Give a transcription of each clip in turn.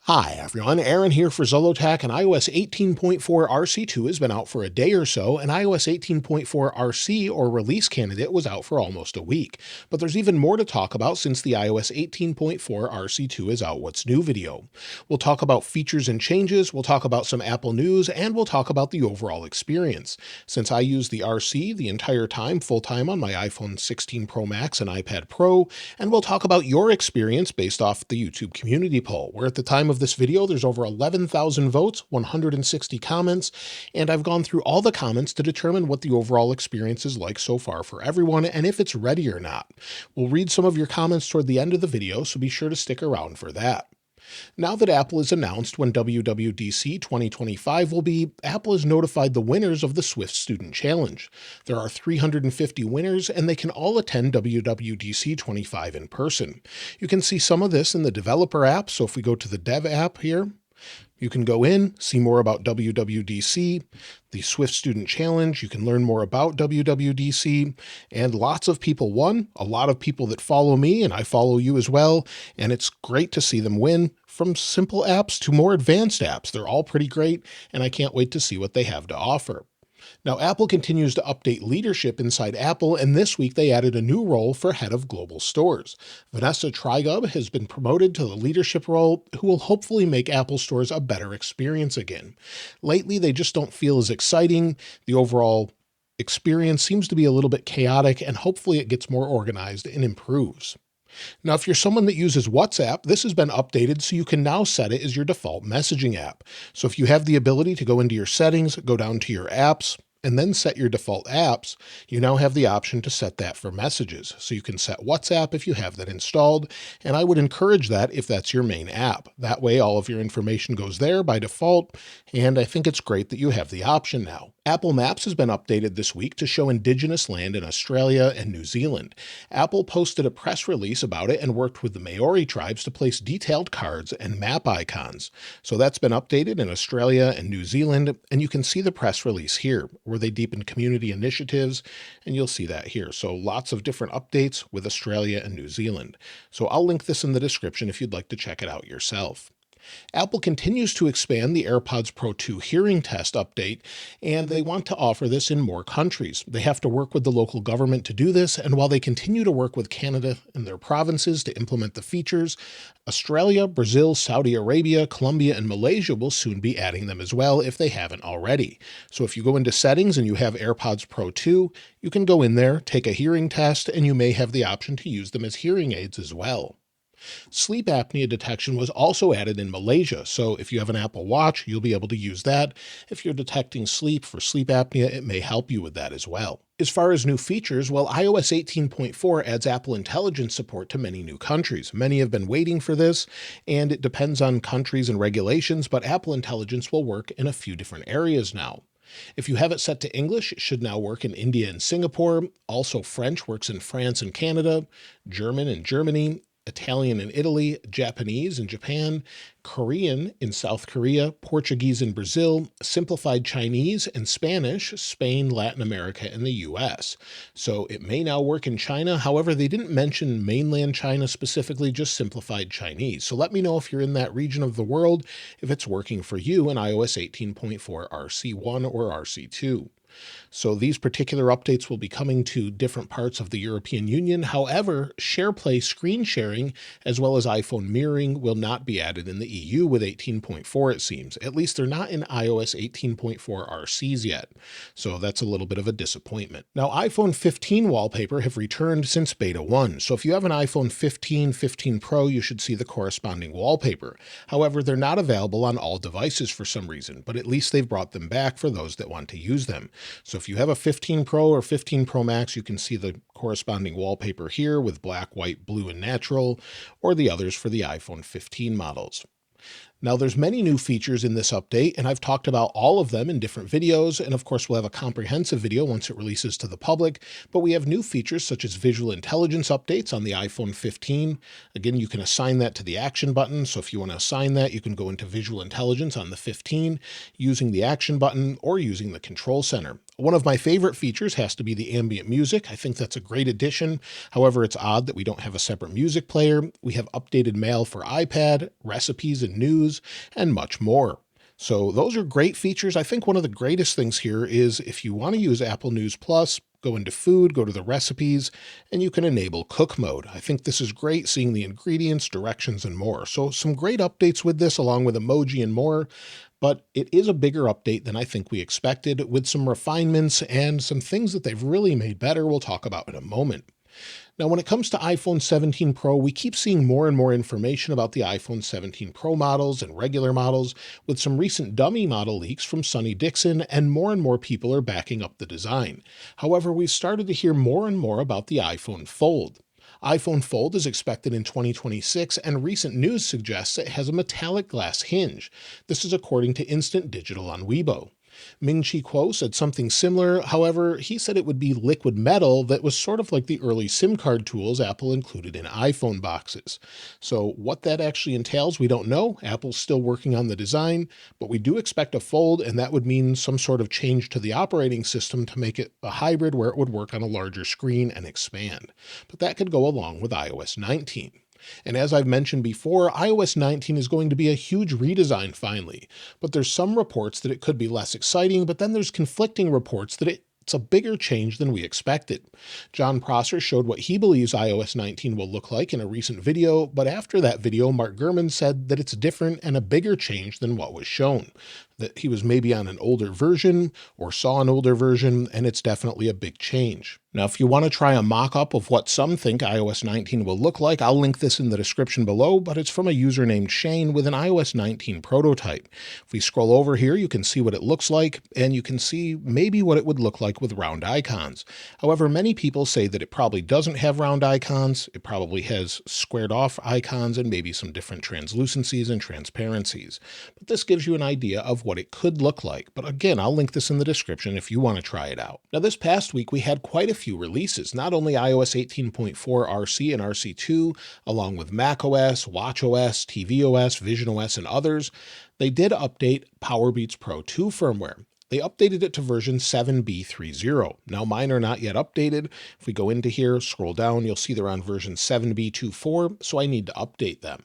Hi everyone, Aaron here for Zollotech, and iOS 18.4 RC2 has been out for a day or so, and iOS 18.4 RC, or release candidate, was out for almost a week. But there's even more to talk about since the iOS 18.4 RC2 is out. What's new video. We'll talk about features and changes, we'll talk about some Apple news, and we'll talk about the overall experience. Since I use the RC the entire time, full-time on my iPhone 16 Pro Max and iPad Pro, and we'll talk about your experience based off the YouTube community poll, where at the time of this video, there's over 11,000 votes, 160 comments, and I've gone through all the comments to determine what the overall experience is like so far for everyone and if it's ready or not. We'll read some of your comments toward the end of the video, so be sure to stick around for that. Now that Apple has announced when WWDC 2025 will be, Apple has notified the winners of the Swift Student Challenge. There are 350 winners, and they can all attend WWDC 25 in person. You can see some of this in the developer app, so if we go to the dev app here, you can go in, see more about WWDC, the Swift Student Challenge. You can learn more about WWDC, and lots of people won, a lot of people that follow me, and I follow you as well, and it's great to see them win, from simple apps to more advanced apps. They're all pretty great, and I can't wait to see what they have to offer. Now, Apple continues to update leadership inside Apple, and this week they added a new role for head of global stores. Vanessa Trigub has been promoted to the leadership role, who will hopefully make Apple stores a better experience again. Lately, they just don't feel as exciting. The overall experience seems to be a little bit chaotic, and hopefully it gets more organized and improves. Now, if you're someone that uses WhatsApp, this has been updated so you can now set it as your default messaging app. So if you have the ability to go into your settings, go down to your apps, and then set your default apps, you now have the option to set that for messages. So you can set WhatsApp if you have that installed, and I would encourage that if that's your main app. That way all of your information goes there by default, and I think it's great that you have the option now. Apple Maps has been updated this week to show Indigenous land in Australia and New Zealand. Apple posted a press release about it and worked with the Maori tribes to place detailed cards and map icons. So that's been updated in Australia and New Zealand, and you can see the press release here, where they deepen community initiatives, and you'll see that here. So lots of different updates with Australia and New Zealand. So I'll link this in the description if you'd like to check it out yourself. Apple continues to expand the AirPods Pro 2 hearing test update, and they want to offer this in more countries. They have to work with the local government to do this, and while they continue to work with Canada and their provinces to implement the features, Australia, Brazil, Saudi Arabia, Colombia, and Malaysia will soon be adding them as well if they haven't already. So if you go into settings and you have AirPods Pro 2, you can go in there, take a hearing test, and you may have the option to use them as hearing aids as well. Sleep apnea detection was also added in Malaysia, so if you have an Apple Watch, you'll be able to use that. If you're detecting sleep for sleep apnea, it may help you with that as well. As far as new features, well, iOS 18.4 adds Apple Intelligence support to many new countries. Many have been waiting for this, and it depends on countries and regulations, but Apple Intelligence will work in a few different areas now. If you have it set to English, it should now work in India and Singapore. Also, French works in France and Canada, German in Germany, Italian in Italy, Japanese in Japan, Korean in South Korea, Portuguese in Brazil, simplified Chinese and Spanish, Spain, Latin America, and the US. So it may now work in China. However, they didn't mention mainland China specifically, just simplified Chinese. So let me know if you're in that region of the world, if it's working for you in iOS 18.4 RC1 or RC2. So these particular updates will be coming to different parts of the European Union. However, SharePlay screen sharing as well as iPhone mirroring will not be added in the EU with 18.4, it seems. At least they're not in iOS 18.4 RCs yet. So that's a little bit of a disappointment. Now, iPhone 15 wallpaper have returned since Beta 1. So if you have an iPhone 15, 15 Pro, you should see the corresponding wallpaper. However, they're not available on all devices for some reason, but at least they've brought them back for those that want to use them. So if you have a 15 Pro or 15 Pro Max, you can see the corresponding wallpaper here with black, white, blue, and natural, or the others for the iPhone 15 models. Now, there's many new features in this update, and I've talked about all of them in different videos, and of course we'll have a comprehensive video once it releases to the public, but we have new features such as visual intelligence updates on the iPhone 15. Again, you can assign that to the action button, so if you want to assign that, you can go into visual intelligence on the 15 using the action button or using the control center. One of my favorite features has to be the ambient music. I think that's a great addition. However, it's odd that we don't have a separate music player. We have updated mail for iPad, recipes and news, News, and much more. So those are great features. I think one of the greatest things here is if you want to use Apple News Plus, go into food, go to the recipes, and you can enable cook mode. I think this is great, seeing the ingredients, directions, and more. So some great updates with this, along with emoji and more, but it is a bigger update than I think we expected, with some refinements and some things that they've really made better we'll talk about in a moment. Now, when it comes to iPhone 17 Pro, we keep seeing more and more information about the iPhone 17 Pro models and regular models, with some recent dummy model leaks from Sonny Dixon, and more people are backing up the design. However, we've started to hear more and more about the iPhone Fold. iPhone Fold is expected in 2026, and recent news suggests it has a metallic glass hinge. This is according to Instant Digital on Weibo. Ming-Chi Kuo said something similar. However, he said it would be liquid metal that was sort of like the early SIM card tools Apple included in iPhone boxes. So what that actually entails, we don't know. Apple's still working on the design, but we do expect a Fold, and that would mean some sort of change to the operating system to make it a hybrid where it would work on a larger screen and expand. But that could go along with iOS 19. And as I've mentioned before, iOS 19 is going to be a huge redesign finally, but there's some reports that it could be less exciting, but then there's conflicting reports that it's a bigger change than we expected. John Prosser showed what he believes iOS 19 will look like in a recent video, but after that video, Mark Gurman said that it's different and a bigger change than what was shown, that he was maybe on an older version or saw an older version, and it's definitely a big change. Now, if you want to try a mock-up of what some think iOS 19 will look like, I'll link this in the description below, but it's from a user named Shane with an iOS 19 prototype. If we scroll over here, you can see what it looks like, and you can see maybe what it would look like with round icons. However, many people say that it probably doesn't have round icons. It probably has squared off icons and maybe some different translucencies and transparencies. But this gives you an idea of what it could look like. But again, I'll link this in the description if you want to try it out. Now, this past week, we had quite a few releases, not only iOS 18.4 RC and RC2, along with macOS, watchOS, tvOS, visionOS, and others. They did update PowerBeats Pro 2 firmware. They updated it to version 7b30. Now, mine are not yet updated. If we go into here, scroll down, you'll see they're on version 7b24, so I need to update them.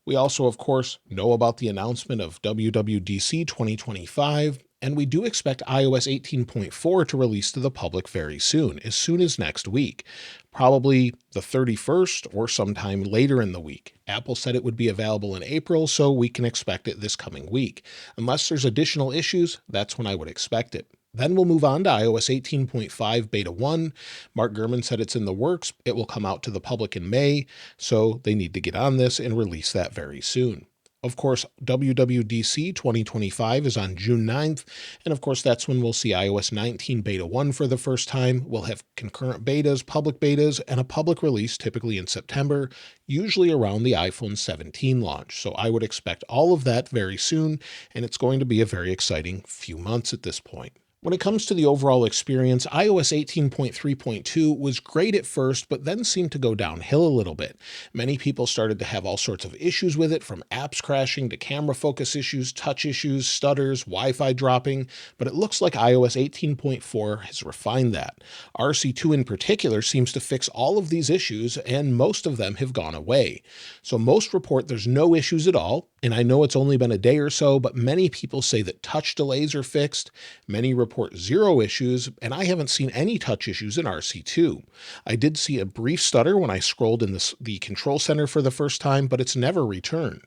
We also, of course, know about the announcement of WWDC 2025, and we do expect iOS 18.4 to release to the public very soon as next week, probably the 31st or sometime later in the week. Apple said it would be available in April, so we can expect it this coming week. Unless there's additional issues, that's when I would expect it. Then we'll move on to iOS 18.5 Beta 1. Mark Gurman said it's in the works. It will come out to the public in May, so they need to get on this and release that very soon. Of course, WWDC 2025 is on June 9th, and of course that's when we'll see iOS 19 Beta 1 for the first time. We'll have concurrent betas, public betas, and a public release typically in September, usually around the iPhone 17 launch. So I would expect all of that very soon, and it's going to be a very exciting few months at this point. When it comes to the overall experience, iOS 18.3.2 was great at first, but then seemed to go downhill a little bit. Many people started to have all sorts of issues with it, from apps crashing to camera focus issues, touch issues, stutters, Wi-Fi dropping, but it looks like iOS 18.4 has refined that. RC2 in particular seems to fix all of these issues, and most of them have gone away. So most report there's no issues at all, and I know it's only been a day or so, but many people say that touch delays are fixed. Many report zero issues, and I haven't seen any touch issues in RC2. I did see a brief stutter when I scrolled in the control center for the first time, but it's never returned.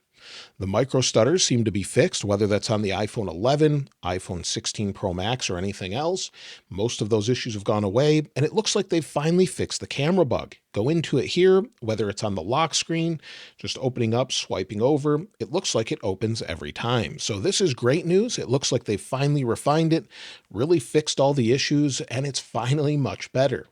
The micro stutters seem to be fixed, whether that's on the iPhone 11, iPhone 16 Pro Max, or anything else. Most of those issues have gone away, and it looks like they've finally fixed the camera bug. Go into it here, whether it's on the lock screen, just opening up, swiping over, it looks like it opens every time. So this is great news. It looks like they've finally refined it, really fixed all the issues, and it's finally much better.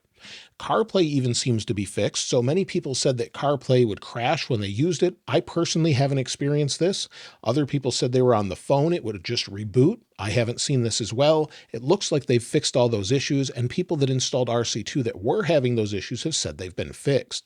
CarPlay even seems to be fixed, so many people said that CarPlay would crash when they used it. I personally haven't experienced this. Other people said they were on the phone, it would just reboot. I haven't seen this as well. It looks like they've fixed all those issues, and people that installed RC2 that were having those issues have said they've been fixed.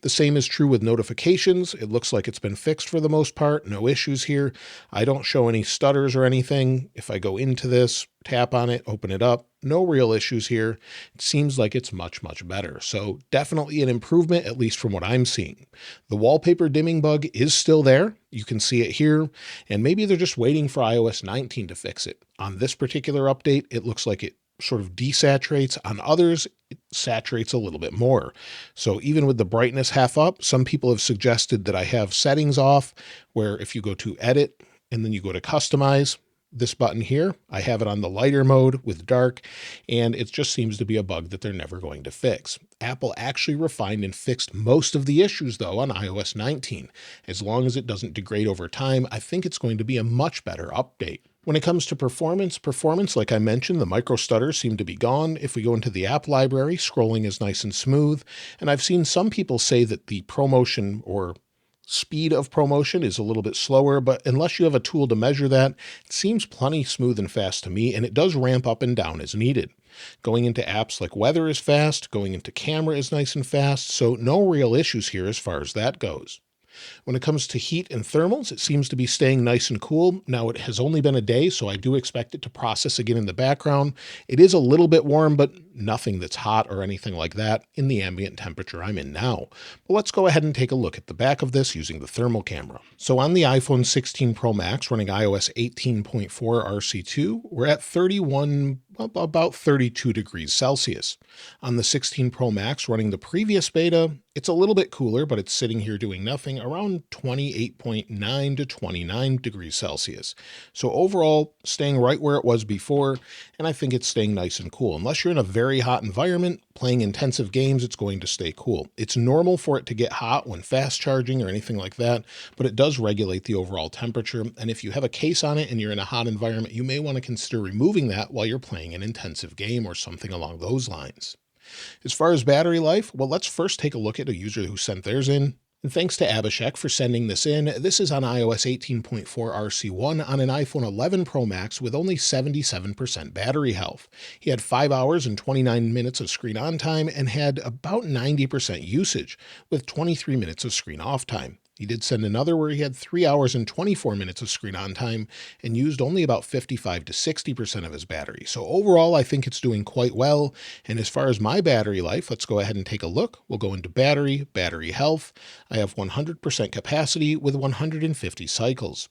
The same is true with notifications. It looks like it's been fixed for the most part. No issues here. I don't show any stutters or anything. If I go into this, tap on it, open it up, no real issues here. It seems like it's much, much better. So definitely an improvement, at least from what I'm seeing. The wallpaper dimming bug is still there. You can see it here, and maybe they're just waiting for iOS 19 to fix it. On this particular update, it looks like it sort of desaturates. On others, it saturates a little bit more. So even with the brightness half up, some people have suggested that I have settings off where if you go to edit and then you go to customize, this button here, I have it on the lighter mode with dark, and it just seems to be a bug that they're never going to fix. Apple actually refined and fixed most of the issues though on iOS 19. As long as it doesn't degrade over time, I think it's going to be a much better update. When it comes to performance, like I mentioned, the micro stutters seem to be gone. If we go into the app library, scrolling is nice and smooth. And I've seen some people say that the ProMotion or speed of ProMotion is a little bit slower, but unless you have a tool to measure that, it seems plenty smooth and fast to me, and it does ramp up and down as needed. Going into apps like weather is fast, going into camera is nice and fast, so no real issues here as far as that goes. When it comes to heat and thermals, it seems to be staying nice and cool. Now, it has only been a day, so I do expect it to process again in the background. It is a little bit warm, but nothing that's hot or anything like that in the ambient temperature I'm in now. But let's go ahead and take a look at the back of this using the thermal camera. So on the iPhone 16 Pro Max running iOS 18.4 RC2, we're at about 32 degrees Celsius. On the 16 Pro Max running the previous beta, it's a little bit cooler, but it's sitting here doing nothing, around 28.9 to 29 degrees Celsius. So overall, staying right where it was before, and I think it's staying nice and cool. Unless you're in a very hot environment, playing intensive games, it's going to stay cool. It's normal for it to get hot when fast charging or anything like that, but it does regulate the overall temperature. And if you have a case on it and you're in a hot environment, you may want to consider removing that while you're playing an intensive game or something along those lines. As far as battery life, well, let's first take a look at a user who sent theirs in. And thanks to Abhishek for sending this in. This is on iOS 18.4 RC1 on an iPhone 11 Pro Max with only 77% battery health. He had 5 hours and 29 minutes of screen on time and had about 90% usage with 23 minutes of screen off time. He did send another where he had 3 hours and 24 minutes of screen on time and used only about 55 to 60% of his battery. So overall, I think it's doing quite well. And as far as my battery life, let's go ahead and take a look. We'll go into battery health. I have 100% capacity with 150 cycles.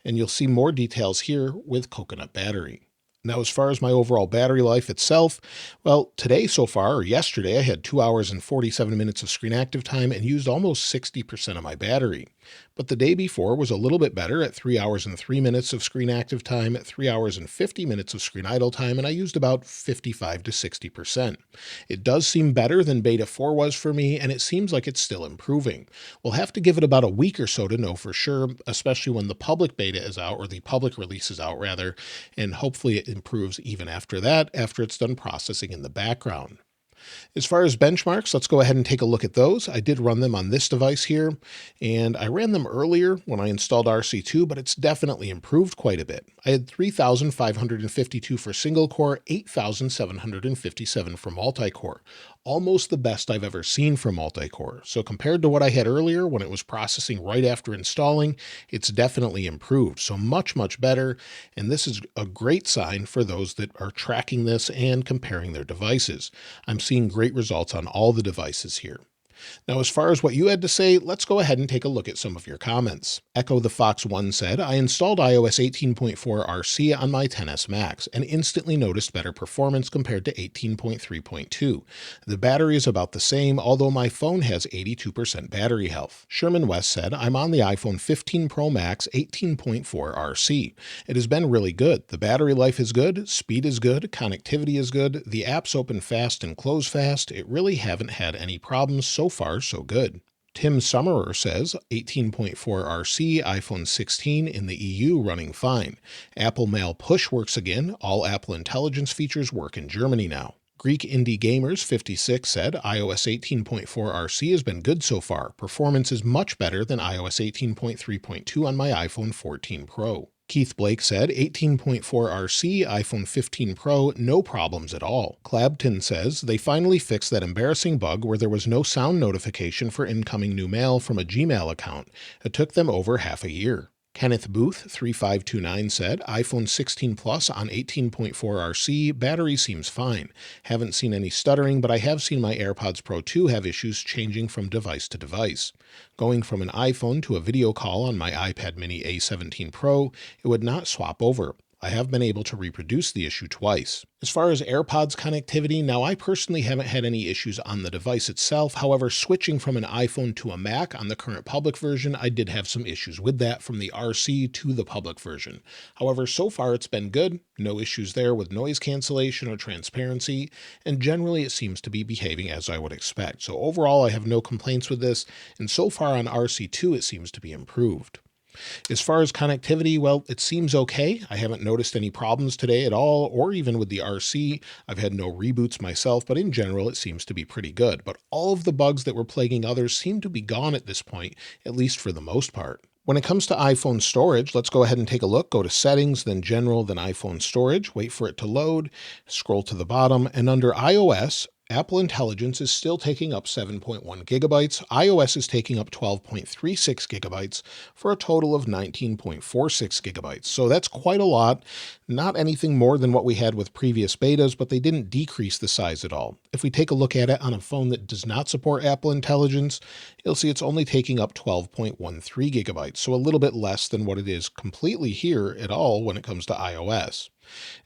And you'll see more details here with coconut battery. Now, as far as my overall battery life itself, well, today so far, or yesterday, I had 2 hours and 47 minutes of screen active time and used almost 60% of my battery. But the day before was a little bit better at 3 hours and 3 minutes of screen active time, at 3 hours and 50 minutes of screen idle time, and I used about 55 to 60%. It does seem better than Beta 4 was for me, and it seems like it's still improving. We'll have to give it about a week or so to know for sure, especially when the public beta is out, or the public release is out rather, and hopefully it improves even after that, after it's done processing in the background. As far as benchmarks, let's go ahead and take a look at those. I did run them on this device here, and I ran them earlier when I installed RC2, but it's definitely improved quite a bit. I had 3,552 for single core, 8,757 for multi-core. Almost the best I've ever seen for multi-core. So compared to what I had earlier when it was processing right after installing, it's definitely improved. So much, much better. And this is a great sign for those that are tracking this and comparing their devices. I'm seeing great results on all the devices here. Now, as far as what you had to say, let's go ahead and take a look at some of your comments. Echo the Fox 1 said, I installed iOS 18.4 RC on my XS Max and instantly noticed better performance compared to 18.3.2. The battery is about the same, although my phone has 82% battery health. Sherman West said, I'm on the iPhone 15 Pro Max 18.4 RC. It has been really good. The battery life is good, speed is good, connectivity is good, the apps open fast and close fast. It really haven't had any problems. So far, so good. Tim Summerer says, 18.4 RC, iPhone 16 in the EU running fine. Apple Mail Push works again. All Apple Intelligence features work in Germany now. Greek Indie Gamers 56 said, iOS 18.4 RC has been good so far. Performance is much better than iOS 18.3.2 on my iPhone 14 Pro. Keith Blake said 18.4 RC, iPhone 15 Pro, no problems at all. Clabton says they finally fixed that embarrassing bug where there was no sound notification for incoming new mail from a Gmail account. It took them over half a year. Kenneth Booth 3529 said iPhone 16 Plus on 18.4 RC, battery seems fine. Haven't seen any stuttering, but I have seen my AirPods Pro 2 have issues changing from device to device. Going from an iPhone to a video call on my iPad mini A17 Pro, it would not swap over. I have been able to reproduce the issue twice. As far as AirPods connectivity, now I personally haven't had any issues on the device itself. However, switching from an iPhone to a Mac on the current public version, I did have some issues with that from the RC to the public version. However, so far it's been good. No issues there with noise cancellation or transparency, and generally it seems to be behaving as I would expect. So overall, I have no complaints with this, and so far on RC2, it seems to be improved. As far as connectivity, well, it seems okay. I haven't noticed any problems today at all, or even with the RC. I've had no reboots myself, but in general, it seems to be pretty good. But all of the bugs that were plaguing others seem to be gone at this point, at least for the most part. When it comes to iPhone storage, let's go ahead and take a look. Go to Settings, then General, then iPhone Storage. Wait for it to load. Scroll to the bottom, and under iOS, Apple Intelligence is still taking up 7.1 gigabytes. iOS is taking up 12.36 gigabytes for a total of 19.46 gigabytes. So that's quite a lot. Not anything more than what we had with previous betas, but they didn't decrease the size at all. If we take a look at it on a phone that does not support Apple Intelligence, you'll see it's only taking up 12.13 gigabytes. So a little bit less than what it is completely here at all when it comes to iOS.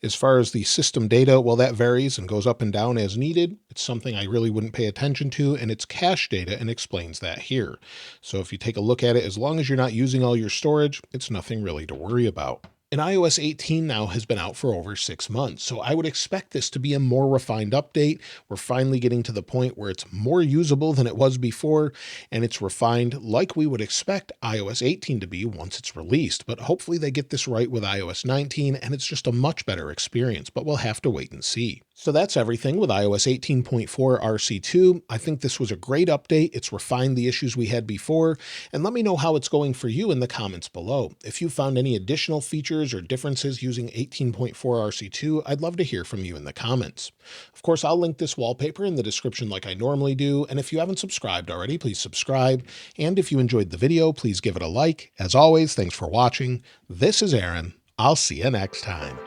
As far as the system data, well, that varies and goes up and down as needed. It's something I really wouldn't pay attention to, and it's cache data and explains that here. So if you take a look at it, as long as you're not using all your storage, it's nothing really to worry about. And iOS 18 now has been out for over 6 months, so I would expect this to be a more refined update. We're finally getting to the point where it's more usable than it was before, and it's refined like we would expect iOS 18 to be once it's released. But hopefully they get this right with iOS 19, and it's just a much better experience, but we'll have to wait and see. So that's everything with iOS 18.4 RC2. I think this was a great update. It's refined the issues we had before, and let me know how it's going for you in the comments below. If you found any additional features or differences using 18.4 RC2, I'd love to hear from you in the comments. Of course, I'll link this wallpaper in the description like I normally do, and if you haven't subscribed already, please subscribe. And if you enjoyed the video, please give it a like. As always, thanks for watching. This is Aaron. I'll see you next time.